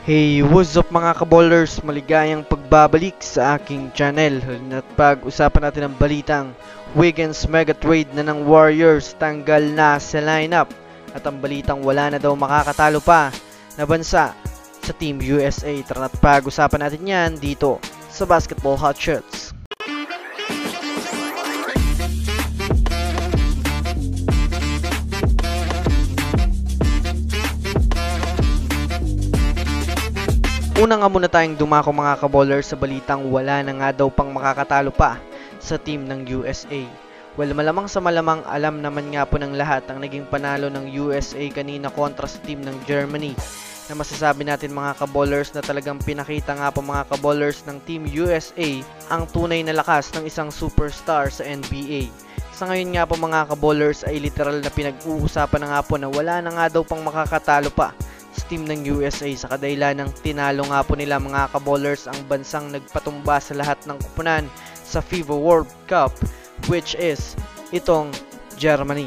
Hey, what's up mga kaballers? Maligayang pagbabalik sa aking channel. At pag-usapan natin ang balitang Wiggins mega trade na ng Warriors, tanggal na sa lineup. At ang balitang wala na daw makakatalo pa na bansa sa Team USA. Tara at pag-usapan natin yan dito sa Basketball Hot Shots. Una nga muna tayong dumako mga kaballers sa balitang wala na nga daw pang makakatalo pa sa team ng USA. Well, malamang sa malamang alam naman nga po ng lahat ang naging panalo ng USA kanina kontra sa team ng Germany. Na masasabi natin mga kaballers na talagang pinakita nga po mga kaballers ng team USA ang tunay na lakas ng isang superstar sa NBA. Sa ngayon nga po mga kaballers ay literal na pinag-uusapan na nga po na wala na nga daw pang makakatalo pa sa team ng USA sa kadahilan ng tinalo nga po nila mga kaballers ang bansang nagpatumba sa lahat ng kupunan sa FIBA World Cup, which is itong Germany.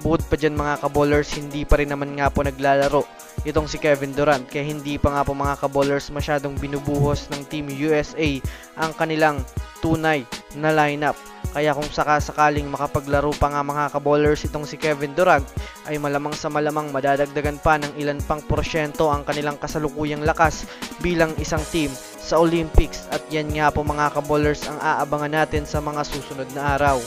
Bukod pa dyan mga kaballers, hindi pa rin naman nga po naglalaro itong si Kevin Durant, kaya hindi pa nga po mga kaballers masyadong binubuhos ng Team USA ang kanilang tunay na lineup. Kaya kung sakasakaling makapaglaro pa nga mga kaballers itong si Kevin Durant, ay malamang sa malamang madadagdagan pa ng ilan pang porsyento ang kanilang kasalukuyang lakas bilang isang team sa Olympics. At yan nga po mga kaballers ang aabangan natin sa mga susunod na araw.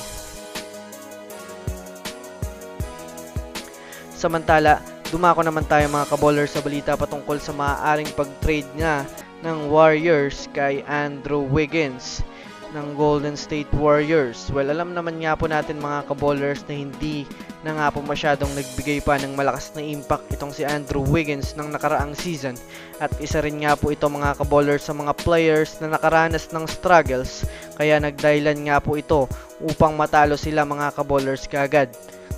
Samantala, dumako naman tayo mga kaballers sa balita patungkol sa maaaring pag-trade nga ng Warriors kay Andrew Wiggins ng Golden State Warriors. Well, alam naman nga po natin mga kaballers na hindi na nga po masyadong nagbigay pa ng malakas na impact itong si Andrew Wiggins ng nakaraang season. At isa rin nga po ito mga kaballers sa mga players na nakaranas ng struggles. Kaya nagdahilan nga po ito upang matalo sila mga kaballers kagad.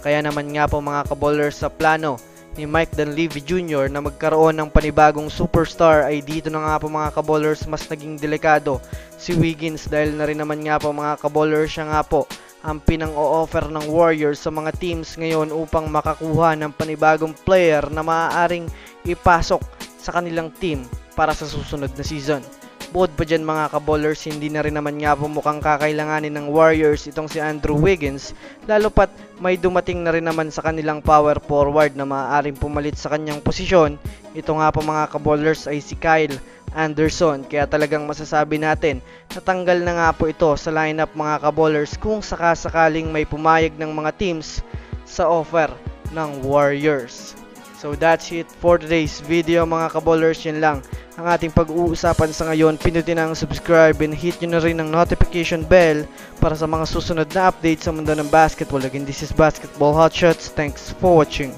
Kaya naman nga po mga kaballers sa plano ni Mike Dunleavy Jr. na magkaroon ng panibagong superstar ay dito na nga po mga kaballers mas naging delikado si Wiggins dahil na rin naman nga po mga kaballers siya nga po ang pinang-o-offer ng Warriors sa mga teams ngayon upang makakuha ng panibagong player na maaaring ipasok sa kanilang team para sa susunod na season. Bukod pa dyan mga kaballers, hindi na rin naman nga po mukhang kakailanganin ng Warriors itong si Andrew Wiggins, lalo pat may dumating na rin naman sa kanilang power forward na maaaring pumalit sa kanyang posisyon. Ito nga po mga kaballers ay si Kyle Anderson, kaya talagang masasabi natin natanggal na nga po ito sa lineup mga kaballers kung sakasakaling may pumayag ng mga teams sa offer ng Warriors. So that's it for today's video mga kaballers, yan lang ang ating pag-uusapan sa ngayon. Pindutin ang subscribe and hit nyo na rin ang notification bell para sa mga susunod na updates sa mundo ng basketball. Again, this is Basketball Hot Shots. Thanks for watching.